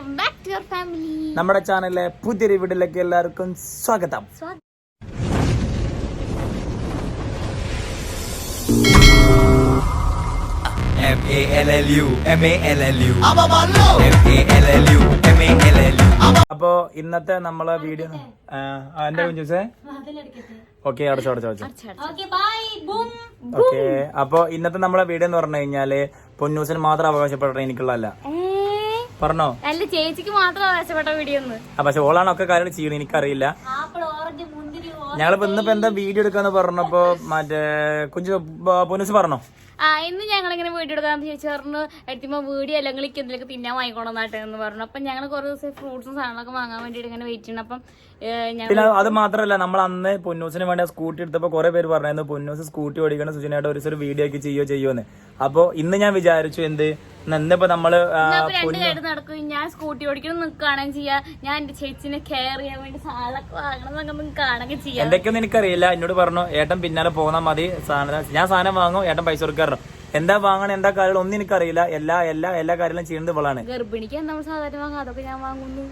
Welcome back to your family. നമ്മുടെ ചാനലിലെ പുതിയൊരു വീഡിയോയിലേക്ക് എല്ലാവർക്കും സ്വാഗതം. അപ്പോ ഇന്നത്തെ നമ്മളെ വീഡിയോ എന്റെ കുഞ്ചൂസേ ഓക്കെ ഓക്കെ. അപ്പൊ ഇന്നത്തെ നമ്മളെ വീഡിയോ എന്ന് പറഞ്ഞു കഴിഞ്ഞാല് പൊന്നൂസിന് മാത്രം അവകാശപ്പെട്ട എനിക്കുള്ളതല്ല. പറഞ്ഞോ? അല്ല, ചേച്ചിക്ക് മാത്രം അവകാശപ്പെട്ട വീഡിയോ. പക്ഷെ ഓളാണ് ഒക്കെ കാര്യങ്ങൾ ചെയ്യണം, എനിക്കറിയില്ല. ഞങ്ങളിപ്പോ ഇന്നിപ്പോ എന്താ വീഡിയോ എടുക്കാന്ന് പറഞ്ഞപ്പോ മറ്റേ കുഞ്ചു പൊന്നൂസ് പറഞ്ഞോ ഇന്ന് ഞങ്ങളിങ്ങനെ വീഡിയോ എടുക്കാൻ ചേച്ചി പറഞ്ഞു എത്തിയപ്പോ വീഡിയോ അല്ലെങ്കിൽ എന്തെങ്കിലും തിന്നാൻ വാങ്ങിക്കോണം നാട്ടെന്ന് പറഞ്ഞു. അപ്പൊ ഞങ്ങൾ കുറെ ദിവസം ഫ്രൂട്ട്സും സാധനങ്ങളൊക്കെ വാങ്ങാൻ വേണ്ടിട്ട് ഇങ്ങനെ വെയിറ്റ് ചെയ്യണം. അപ്പം പിന്നെ അത് മാത്രല്ല, നമ്മൾ അന്ന് പൊന്നൂസിന് വേണ്ടി സ്കൂട്ടി എടുത്തപ്പോ കുറെ പേര് പറഞ്ഞായിരുന്നു പൊന്നൂസ് സ്കൂട്ടി ഓടിക്കണം സുജനായിട്ട് ഒരു വീഡിയോ ഒക്കെ ചെയ്യുമോന്ന്. അപ്പൊ ഇന്ന് ഞാൻ വിചാരിച്ചു ഇന്നിപ്പോ നമ്മള് നടക്കും. ഞാൻ സ്കൂട്ടി ഓടിക്കണം നിൽക്കുകയാണെങ്കിൽ ചെയ്യാ, ഞാൻ എന്റെ ചേച്ചിനെ കെയർ ചെയ്യാൻ വേണ്ടി സാധനങ്ങളൊക്കെ വാങ്ങണം കാണുകയൊക്കെ ചെയ്യാം. എന്തൊക്കെയൊന്നും എനിക്കറിയില്ല. എന്നോട് പറഞ്ഞു ഏട്ടൻ പിന്നാലെ പോന്നാൽ മതി, ഞാൻ സാധനം വാങ്ങും, ഏട്ടൻ പൈസ കൊടുക്കാറുണ്ട്. എന്താ വാങ്ങണം എന്താ കാര്യങ്ങൾ ഒന്നും എനിക്കറിയില്ല. എല്ലാ കാര്യങ്ങളും ചെയ്യുന്നത് ഇവളാണ്. ഗർഭിണിക്ക് നമ്മൾ സാധാരണ വാങ്ങാം, അതൊക്കെ ഞാൻ വാങ്ങുന്നു.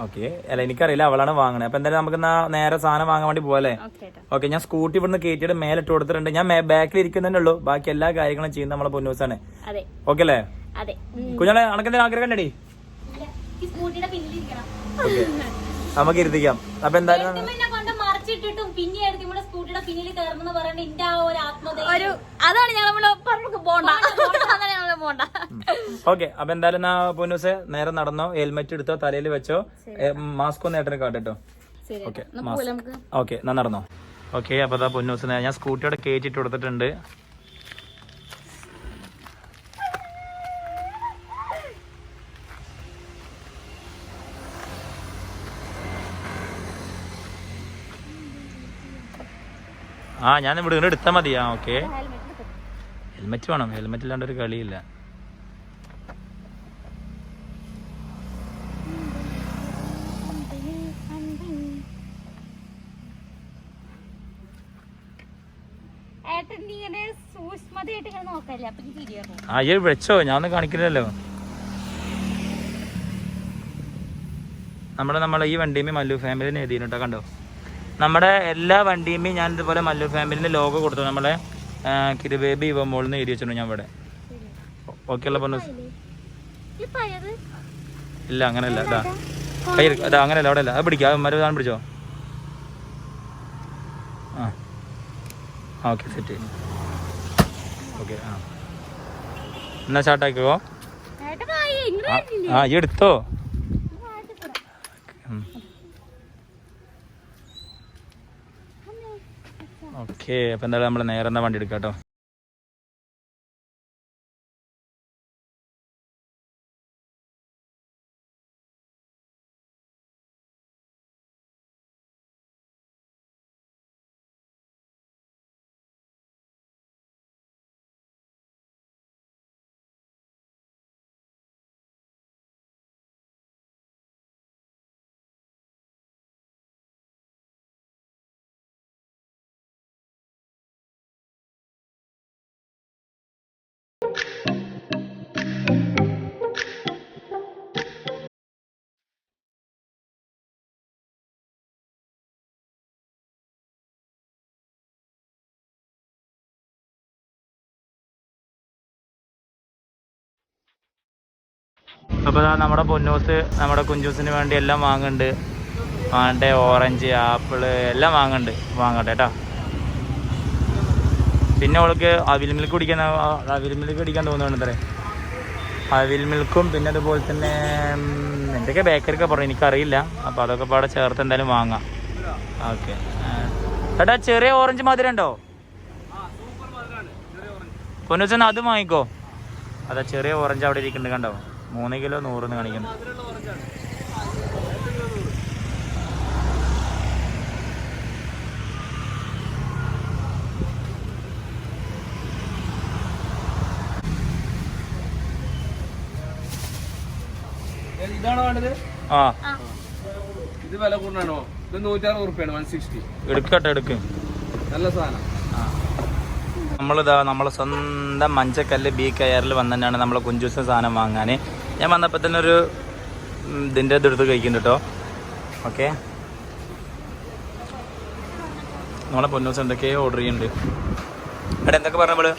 ഓക്കെ, അല്ല എനിക്കറിയില്ല, അവളാണ് വാങ്ങണത്. അപ്പൊ എന്തായാലും നമുക്ക് നേരെ സാധനം വാങ്ങാൻ വേണ്ടി പോകല്ലേ? ഓക്കെ, ഞാൻ സ്കൂട്ടി ഇവിടുന്ന് കയറ്റിയിട്ട് മേലെ ഇട്ട് കൊടുത്തിട്ടുണ്ട്. ഞാൻ ബാക്കിൽ ഇരിക്കുന്നതന്നെ ഉള്ളൂ, ബാക്കി എല്ലാ കാര്യങ്ങളും ചെയ്യുന്നത് നമ്മളെ പൊന്നൂസാണ്. ഓക്കെ അല്ലേ കുഞ്ഞാളെ? അണക്കെന്തെങ്കിലും ആഗ്രഹം ഉണ്ടടി? നമുക്ക് ഇരുത്തിക്കാം. അപ്പൊ എന്തായാലും ഓക്കെ. അപ്പൊ എന്തായാലും പൊന്നൂസെ നേരെ നടന്നോ, ഹെൽമെറ്റ് എടുത്തോ, തലയിൽ വെച്ചോ, മാസ്ക് ഒന്ന് ഏട്ടന് കാട്ടോ. ഓക്കെ ഓക്കെ, എന്നാ നടന്നോ. ഓക്കെ, അപ്പൊ അതാ പൊന്നൂസ് ഞാൻ സ്കൂട്ടിയോടെ കയറ്റിട്ട് കൊടുത്തിട്ടുണ്ട്. ഞാൻ ഇവിടെ ഇങ്ങനെ എടുത്താൽ മതിയാ. ഓക്കെ, ഹെൽമെറ്റ് വേണം, ഹെൽമെറ്റ് ഇല്ലാണ്ട് ഒരു കളിയില്ല. വെച്ചോ, ഞാനൊന്നും കാണിക്കില്ലല്ലോ. നമ്മളെ ഈ വണ്ടിയുമേ മല്ലു ഫാമിലിനെ എഴുതിയിട്ടോ, കണ്ടോ? നമ്മുടെ എല്ലാ വണ്ടിയുമേ ഞാൻ ഇതുപോലെ മല്ലു ഫാമിലിന്റെ ലോഗോ കൊടുത്തു. നമ്മളെ കിരുബേബി ഇവ മോളിന്ന് എഴുതി വെച്ചിട്ടുണ്ട് ഞാൻ ഇവിടെ. ഓക്കെ അല്ല പൊന്നു? ഇല്ല, അങ്ങനെയല്ല. അതാ അങ്ങനെയല്ല, അവിടെ അല്ല. അത് പിടിക്കാം, മരം പിടിച്ചോ. Okay, set. ഓക്കെ, എന്നാ സ്റ്റാർട്ടാക്കിക്കോ. ഈ എടുത്തോ. ഓക്കെ, അപ്പൊ എന്തായാലും നമ്മള് നേരെ എന്നാ വണ്ടി എടുക്കാം കേട്ടോ. അപ്പോൾ നമ്മുടെ പൊന്നൂസ് നമ്മുടെ കുഞ്ചൂസിന് വേണ്ടി എല്ലാം വാങ്ങുന്നുണ്ട്. വേണ്ട ഓറഞ്ച്, ആപ്പിള് എല്ലാം വാങ്ങട്ടെ കേട്ടോ. പിന്നെ അവൾക്ക് അവിൽ മിൽക്ക് കുടിക്കാൻ തോന്നുന്നുണ്ടത്രേ. അവിൽ മിൽക്കും പിന്നെ അതുപോലെ തന്നെ എന്തൊക്കെ ബേക്കറിയൊക്കെ പറഞ്ഞു, എനിക്കറിയില്ല. അപ്പോൾ അതൊക്കെ ഇപ്പോൾ അവിടെ ചേർത്ത് എന്തായാലും വാങ്ങാം. ഓക്കെ ചേട്ടാ, ചെറിയ ഓറഞ്ച് മധുരം ഉണ്ടോ പൊന്നൂസെന്ന്? അത് വാങ്ങിക്കോ. അതാ ചെറിയ ഓറഞ്ച് അവിടെ ഇരിക്കുന്നുണ്ട്, കണ്ടോ? 3 കിലോ 100 കാണിക്കുന്നു. ഇതാണോ വേണ്ടത്? ഇത് വില കൂടാണോ? ഇത് 160 റുപ്യാണ്. 160 എടുക്ക്. നല്ല സാധനം. നമ്മളിതാ നമ്മളെ സ്വന്തം മഞ്ചക്കല്ല് BKR വന്നിട്ടാണ് നമ്മളെ കുഞ്ചൂസ് സാധനം വാങ്ങാൻ. ഞാൻ വന്നപ്പോൾ തന്നെ ഒരു ഇതിൻ്റെ ഇതെടുത്ത് കഴിക്കുന്നുണ്ട് കേട്ടോ. ഓക്കെ, നമ്മളെ പൊന്നൂസ് എന്തൊക്കെയോ ഓർഡർ ചെയ്യുന്നുണ്ട്. എടാ എന്തൊക്കെ പറഞ്ഞ നമ്മള്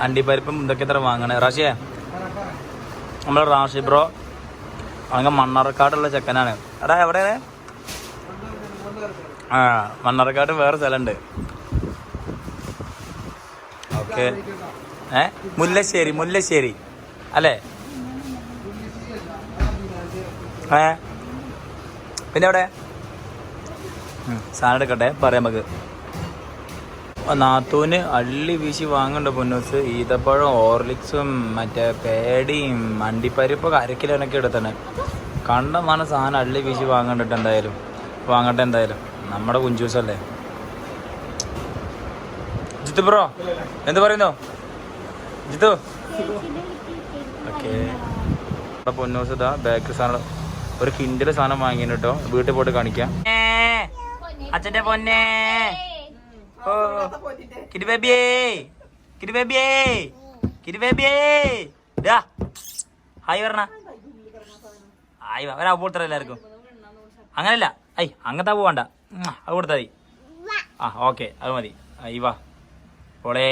അണ്ടിപ്പരിപ്പും ഇതൊക്കെ എത്ര വാങ്ങണേ റാഷിയെ? നമ്മളെ റാഷി ബ്രോ അങ്ങനെ മണ്ണാർക്കാടുള്ള ചെക്കനാണ്. എടാ എവിടെയാണ്? ആ മണ്ണാർക്കാട് വേറെ സ്ഥലമുണ്ട്. ഓക്കെ, മുല്ലശ്ശേരി അല്ലേ? പിന്നെ എവിടെ സാധനം എടുക്കട്ടെ പറയാം നമുക്ക്. നാത്തൂന് അള്ളി വീശി വാങ്ങണ്ട പൊന്നൂസ്. ഈത്തപ്പഴം, ഓർലിക്സും മറ്റേ പേടിയും അണ്ടിപ്പരിപ്പൊക്കെ അരക്കിലോനൊക്കെ എടുത്തന്നെ. കണ്ടമാണ് സാധനം അള്ളി വീശി വാങ്ങണ്ടിട്ട് എന്തായാലും വാങ്ങട്ടെ. എന്തായാലും നമ്മുടെ കുഞ്ചൂസല്ലേ. ജിത്തു ബ്രോ എന്ത് പറയുന്നു ജിത്തു? ഓക്കെ, നമ്മുടെ പൊന്നൂസ് ഇതാ ബേക്കറി സാധനം ഒരു കിൻഡില് സാധനം വാങ്ങിയിട്ട് കേട്ടോ. വീട്ടിൽ പോയിട്ട് കാണിക്കാം. അച്ഛൻ്റെ പൊന്നെ ഓ കിരി ബേബിയേ ഹായ് പറഞ്ഞ ഹായ് ഒരാ കൊടുത്തറ എല്ലാവർക്കും. അങ്ങനല്ല അങ്ങനത്തെ പോവണ്ട, അത് കൊടുത്താൽ മതി. ആ ഓക്കെ, അത് മതി. വാ ഓളേ.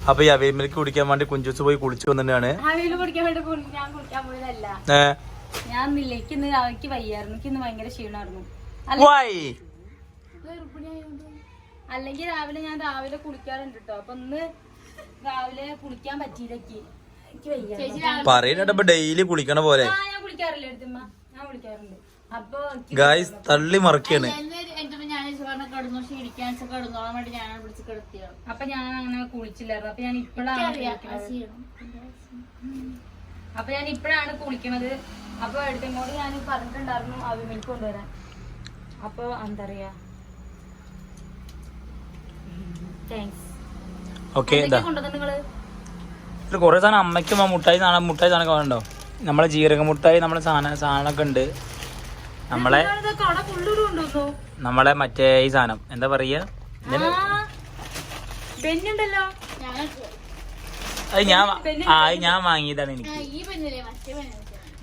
അപ്പൊ ഈ അവേമിലേക്ക് കുടിക്കാൻ വേണ്ടി കുഞ്ചൂസ് പോയി കുളിച്ചു വന്നിട്ടാണ്. അല്ലെങ്കിൽ രാവിലെ കുളിക്കാറുണ്ട് കേട്ടോ. അപ്പൊ ഇന്ന് രാവിലെ കുളിക്കാൻ പറ്റിയില്ല. പറയുന്നുണ്ട് ഡെയിലി കുളിക്കണ പോലെ. ഞാൻ കുളിക്കാറില്ല എടുത്തുമ്മ, ഞാൻ കുളിക്കാറുണ്ട്. അപ്പൊ ഗായ്സ് തള്ളി മറിക്കാണ്. അപ്പൊ ഞാൻ അങ്ങനെ കുളിച്ചില്ലായിരുന്നു. അപ്പൊ ഞാൻ ഇപ്പഴാണ് കുളിക്കണത്. അപ്പൊ എടുത്തങ്ങോട്ട് ഞാൻ പറഞ്ഞിട്ടുണ്ടായിരുന്നു അവിമിൽക്ക് കൊണ്ടുവരാൻ. അപ്പൊ എന്താ പറയാ, ഓക്കെ. കൊറേ സാധനം അമ്മയ്ക്കും മുട്ടായി സാധനമൊക്കെ വേണ്ടോ? നമ്മളെ ജീരക മുട്ടായി നമ്മളെ സാധനമൊക്കെ ഉണ്ട്. നമ്മളെ മറ്റേ ഈ സാധനം എന്താ പറയാ, അത് ഞാൻ വാങ്ങിയതാണ്. എനിക്ക്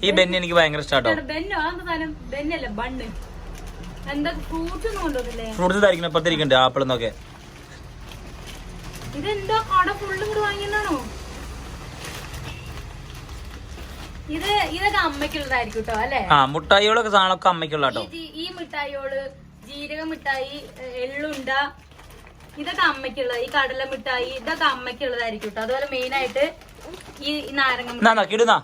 ഈ ബെന്ന് എനിക്ക് ഭയങ്കര ഇഷ്ടാട്ടോ. ഫ്രൂട്ട്സ് ധരിക്കണം ഇപ്പത്തിരിക്കുന്നുണ്ട്, ആപ്പിൾ എന്നൊക്കെ. ഇതെന്താ കട ഫുള്ളും കൂടെ വാങ്ങിയതാണോ? ഇതൊക്കെ അമ്മയ്ക്കുള്ളതായിരിക്കും കേട്ടോ അല്ലെ? ആ മുട്ടായികളൊക്കെ സാധനമൊക്കെ അമ്മയ്ക്കുള്ള കേട്ടോ. ഈ മിഠായികള്, ജീരക മിഠായി, എള്ളുണ്ട, ഇതൊക്കെ അമ്മയ്ക്കുള്ളത്. ഈ കടല മിഠായി ഇതൊക്കെ അമ്മയ്ക്കുള്ളതായിരിക്കും കേട്ടോ. അതുപോലെ മെയിൻ ആയിട്ട് ഈ നാരങ്ങ ഇതാ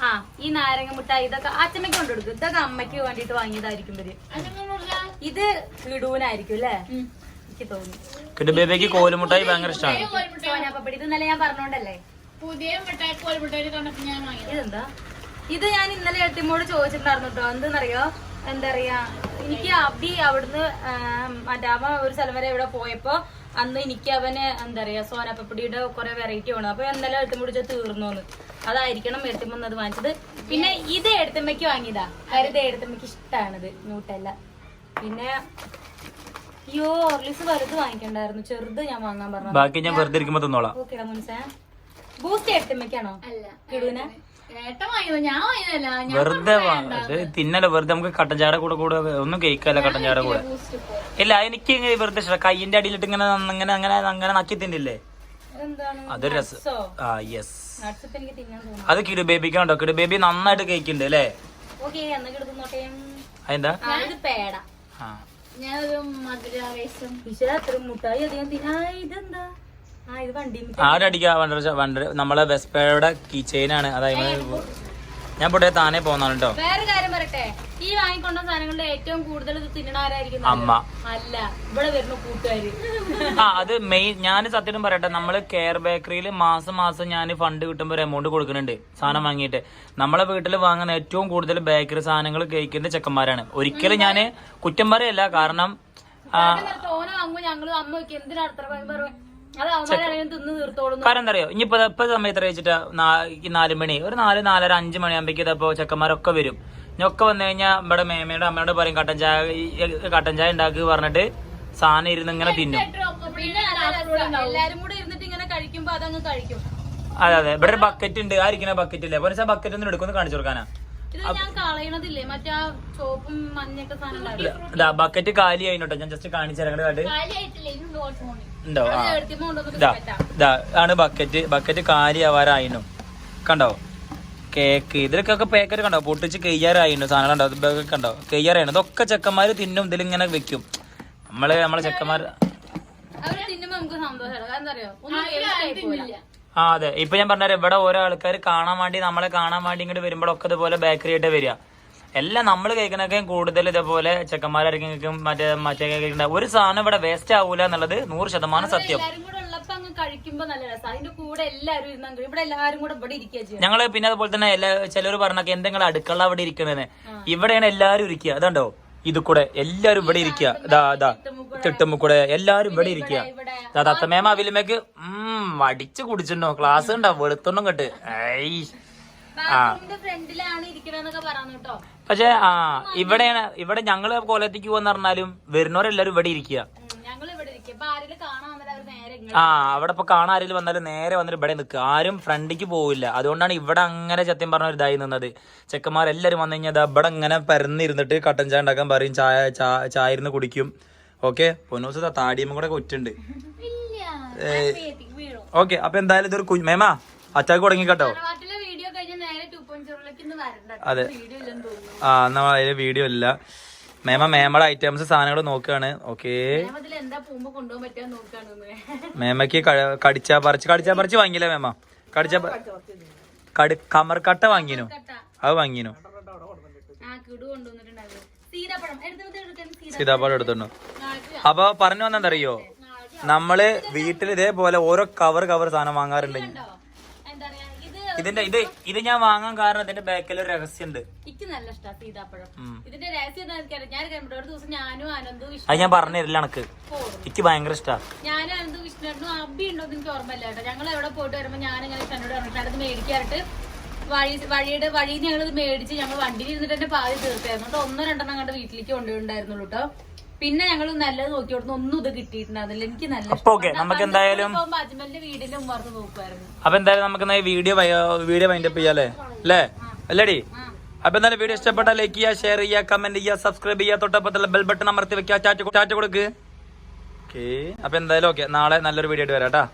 ആ ഈ നാരങ്ങ മിഠായി ഇതൊക്കെ അച്ഛമ്മയ്ക്ക് കൊണ്ടുകൊടുക്കും. ഇതൊക്കെ അമ്മയ്ക്ക് വേണ്ടിട്ട് വാങ്ങിയതായിരിക്കും ഇവര്. ഇത് കിടൂനായിരിക്കും അല്ലേ? എനിക്ക് തോന്നുന്നു ബേബിക്ക് കോലുമുട്ടായി ഭയങ്കര ഇഷ്ടമാണ്. സോനാപ്പപ്പടി ഇത് ഇന്നലെ ഞാൻ പറഞ്ഞോണ്ടല്ലേ പുതിയ മിഠായി കോലുമിഠായി കണ്ടപ്പോ ഞാൻ വാങ്ങിയത്. ഇതെന്താ? ഇത് ഞാൻ ഇന്നലെ എട്ടിമോട് ചോദിച്ചിട്ടുണ്ടായിരുന്നു കേട്ടോ. എന്തെന്നറിയോ, എന്താ പറയാ, എനിക്ക് അബി അവിടുന്ന് മറ്റാമ ഒരു സ്ഥലം വരെ ഇവിടെ പോയപ്പോ അന്ന് എനിക്ക് അവന് എന്താ പറയാ സോനാപ്പപ്പടിയുടെ കുറെ വെറൈറ്റി വേണം. അപ്പൊ ഇന്നലെ എട്ടുമ്പോട് തീർന്നോന്ന്. അതായിരിക്കണം എട്ടുമ്പോ അത് വാങ്ങിച്ചത്. പിന്നെ ഇത് എടുത്തമ്മയ്ക്ക് വാങ്ങിയതാ. കാര്യം ഇത് എടുത്തമ്മയ്ക്ക് ഇഷ്ടമാണിത് ന്യൂട്ടല്ല. പിന്നെ അയ്യോ ഓർലിസ് വലുത് വാങ്ങിക്കണ്ടായിരുന്നു, ചെറുത് ഞാൻ വാങ്ങാൻ പറഞ്ഞു. ബാക്കി ഞാൻ വെറുതെ ഇരിക്കുമ്പോ തിന്നോളാം. ഓക്കെടാ മുൻസേ. ബൂസ്റ്റ് എടുത്തമ്മയ്ക്കാണോ? കിടൂന വെറുതെ തിന്നല വെറുതെ നമുക്ക് കട്ടൻചാട കൂടെ ഒന്നും കേക്കല്ല. കട്ടൻചാട കൂടെ ഇല്ല, എനിക്ക് വെറുതെ ഇഷ്ടം. കയ്യിന്റെ അടിയിലിട്ട് ഇങ്ങനെ അങ്ങനെ അങ്ങനെ അങ്ങനെ നക്കി തിന്നില്ലേ, അതൊരു രസം. ആ യെസ്, അത് കിടു ബേബിക്ക് ഉണ്ടോ? കിടു ബേബി നന്നായിട്ട് കേക്കുണ്ട് അല്ലേ? അതെന്താ പേട. മുട്ടായി അധികം ഇതെന്താ ആരടിക്കാ നമ്മളെ വെസ്പയുടെ കീ ചെയിനാണ്. അതായത് ഞാൻ പൊട്ടേ താനേ പോന്നാണ് കേട്ടോ. വേറെ കാര്യം പറയട്ടെ, ഈ വാങ്ങിക്കൊണ്ട സാധനങ്ങളുടെ ഏറ്റവും കൂടുതൽ തിന്നണാരായിരിക്കും? അമ്മ അല്ല, ഇവിടെ വരുന്ന കൂട്ടുകാര്. അത് മെയിൻ. ഞാൻ സത്യം പറയട്ടെ, നമ്മള് കെയർ ബേക്കറിയിൽ മാസം ഞാൻ ഫണ്ട് കിട്ടുമ്പോ ഒരു എമൗണ്ട് കൊടുക്കുന്നുണ്ട് സാധനം വാങ്ങിയിട്ട്. നമ്മളെ വീട്ടിൽ വാങ്ങുന്ന ഏറ്റവും കൂടുതൽ ബേക്കറി സാധനങ്ങൾ കഴിക്കുന്ന ചെക്കന്മാരാണ്. ഒരിക്കലും ഞാന് കുറ്റം പറയല്ല, കാരണം ഞങ്ങള് അമ്മ എന്തിനാ കാരണം എന്താ അറിയോ, ഇനിയിപ്പോ ഇപ്പൊ സമയത്ത് വെച്ചിട്ട് 4 മണി ഒരു 4, 4:30, 5 മണിയാകുമ്പോഴേക്കും ഇതപ്പോ ചെക്കന്മാരൊക്കെ വരും. ഇനിയൊക്കെ വന്നു കഴിഞ്ഞാൽ ഇവിടെ മേമയുടെ അമ്മയോട് പറയും കട്ടൻ ചായ ഉണ്ടാക്കി പറഞ്ഞിട്ട് സാധനം ഇരുന്ന് ഇങ്ങനെ തിന്നും. എല്ലാരും കൂടെ ഇരുന്നിട്ട് ഇങ്ങനെ കഴിക്കുമ്പോ അതങ്ങ് കഴിക്കും. അതെ അതെ ഇവിടെ ഒരു ബക്കറ്റ് ഉണ്ട്. ആയിരിക്കുന്ന ബക്കറ്റ് ഇല്ലേ പോലെ ബക്കറ്റ് ഒന്നും എടുക്കൊന്ന് കാണിച്ചു കൊടുക്കാനാ. ഇത് ഞാൻ കളയണതില്ലേ മറ്റേ ആ ചോപ്പും മഞ്ഞൊക്കെ സാധനം ബക്കറ്റ് കാലി ആയിട്ടോ. ഞാൻ ജസ്റ്റ് കാണിച്ചു തരാം. കാട്ട് ഉണ്ടോ? ആണ് ബക്കറ്റ്. ബക്കറ്റ് കാലി ആവാറായിനു. കണ്ടോ കേക്ക് ഇതിലൊക്കെ പാക്കറ്റ് കണ്ടോ പൊട്ടിച്ച് കയ്യാറായിനു. സാധനം കണ്ടോ കണ്ടോ കയ്യാറായിരുന്നു. ഇതൊക്കെ ചെക്കന്മാര് തിന്നും ഇതിലിങ്ങനെ വെക്കും. നമ്മളെ ചെക്കന്മാർ ആ അതെ. ഇപ്പൊ ഞാൻ പറഞ്ഞ ഇവിടെ ഓരോ ആൾക്കാർ കാണാൻ വേണ്ടി നമ്മളെ കാണാൻ വേണ്ടി ഇങ്ങോട്ട് വരുമ്പോഴൊക്കെ ഇതുപോലെ ബേക്കറി ആയിട്ട് വരിക. എല്ലാം നമ്മൾ കഴിക്കണൊക്കെ കൂടുതൽ ഇതേപോലെ ചെക്കന്മാരായിരിക്കും മറ്റേ കഴിക്കുന്ന ഒരു സാധനം ഇവിടെ വേസ്റ്റ് ആവൂല എന്നുള്ളത് 100% സത്യം. ഞങ്ങള് പിന്നെ അതുപോലെ തന്നെ ചിലർ പറഞ്ഞൊക്കെ എന്തെങ്കിലും അടുക്കള അവിടെ ഇരിക്കണേന്ന്. ഇവിടെയാണ് എല്ലാരും ഇരിക്കുക. അതുണ്ടോ ഇത് കൂടെ എല്ലാരും ഇവിടെ ഇരിക്കുക. തിട്ടുമ്പോ എല്ലാരും ഇവിടെ ഇരിക്കുക. തത്തമേമ അവിലുമേക്ക് വടിച്ചു കുടിച്ചിട്ടുണ്ടോ ക്ലാസ് ഉണ്ടോ വെളുത്തൊന്നും കേട്ട്. പക്ഷെ ഇവിടെ ഞങ്ങള് കോലത്തേക്ക് പോവാന്ന് പറഞ്ഞാലും വരുന്നവരെല്ലാരും ഇവിടെ ഇരിക്കുക. അവിടെ ഇപ്പൊ കാണാൻ ആരെങ്കിലും വന്നാലും നേരെ വന്നിട്ട് ഇവിടെ നിൽക്കുക. ആരും ഫ്രണ്ടിക്ക് പോവില്ല. അതുകൊണ്ടാണ് ഇവിടെ അങ്ങനെ സത്യം പറഞ്ഞ ഒരു ഇതായി നിന്നത്. ചെക്കന്മാരെല്ലാരും വന്നു കഴിഞ്ഞാൽ ഇവിടെ ഇങ്ങനെ പരന്നിരുന്നിട്ട് കട്ടൻ ചായ ഉണ്ടാക്കാൻ പറയും. ചായ ഇരുന്ന് കുടിക്കും. ഓക്കെ പൊന്നൂസ് താടിയമ്മ കൂടെ കൊറ്റുണ്ട്. ഓക്കെ അപ്പൊ എന്തായാലും ഇതൊരു മേമ അച്ചാക്ക് തുടങ്ങി കേട്ടോ. അതെ എന്നാ അതില് വീഡിയോ ഇല്ല. മേമയുടെ ഐറ്റംസ് സാധനങ്ങൾ നോക്കുകയാണ്. ഓക്കെ മേമക്ക് കടിച്ചാ പറിച്ച് വാങ്ങിയില്ല മേമ. കമർക്കട്ട വാങ്ങിനു. അത് വാങ്ങിനു. സീതാപ്പഴം എടുത്തിട്ടു. അപ്പൊ പറഞ്ഞു വന്നെന്തറിയോ നമ്മള് വീട്ടിൽ ഇതേപോലെ ഓരോ കവർ സാധനം വാങ്ങാറുണ്ട്. ഇത് ഞാൻ വാങ്ങാൻ കാരണം ഇതിന്റെ ബാക്കിൽ ഒരു രഹസ്യം ഉണ്ട്. എനിക്ക് നല്ല ഇഷ്ടമാണ് സീതാപ്പഴം. ഇതിന്റെ രഹസ്യം ഞാൻ ഒരു ദിവസം ഞാനും ആനന്ദും അത് ഞാൻ പറഞ്ഞില്ല എനക്ക്. എനിക്ക് ഭയങ്കര ഇഷ്ടമാണ്. ഞാനും ആനന്ദും വിഷ്ണു അബി ഉണ്ടോ എനിക്ക് ഓർമ്മയില്ല കേട്ടോ. ഞങ്ങൾ എവിടെ പോയിട്ട് വരുമ്പോ ഞാനിങ്ങനെ എന്നോട് പറഞ്ഞിട്ട് അത് മേടിക്കാറിട്ട് വഴിയിൽ ഞങ്ങൾ മേടിച്ച് ഞങ്ങൾ വണ്ടിയിൽ ഇരുന്നിട്ട് എന്റെ പാതി തീർത്തായിരുന്നു കേട്ടോ. 1-2 കണ്ട് വീട്ടിലേക്ക് കൊണ്ടുപോയിട്ടുണ്ടായിരുന്നുള്ളൂ കേട്ടോ. പിന്നെ ഞങ്ങൾ നല്ലത് നോക്കി കൊടുത്ത് ഒന്നും ഇത് കിട്ടിയിട്ടുണ്ടായിരുന്നില്ല. എനിക്ക് നല്ല നമുക്ക് എന്തായാലും അജ്മലിന്റെ വീടിന്റെ മുമ്പ് നോക്കുമായിരുന്നു. അപ്പൊ എന്തായാലും നമുക്ക് വീഡിയോ വൈൻഡപ്പ് ചെയ്യാല്ലേ അല്ലേ അല്ലേടി? അപ്പൊ എന്തായാലും വീഡിയോ ഇഷ്ടപ്പെട്ടാൽ ലൈക്ക് ചെയ്യുക, ഷെയർ ചെയ്യുക, കമന്റ് ചെയ്യുക, സബ്സ്ക്രൈബ് ചെയ്യുക, തൊട്ടപ്പത്തുള്ള ബെൽ ബട്ടൺ അമർത്തി വെക്കുക, ചാറ്റ് കൊടുക്ക്. ഓക്കെ അപ്പൊ എന്തായാലും ഓക്കെ നാളെ നല്ലൊരു വീഡിയോ ആയിട്ട് വരാം കേട്ടാ.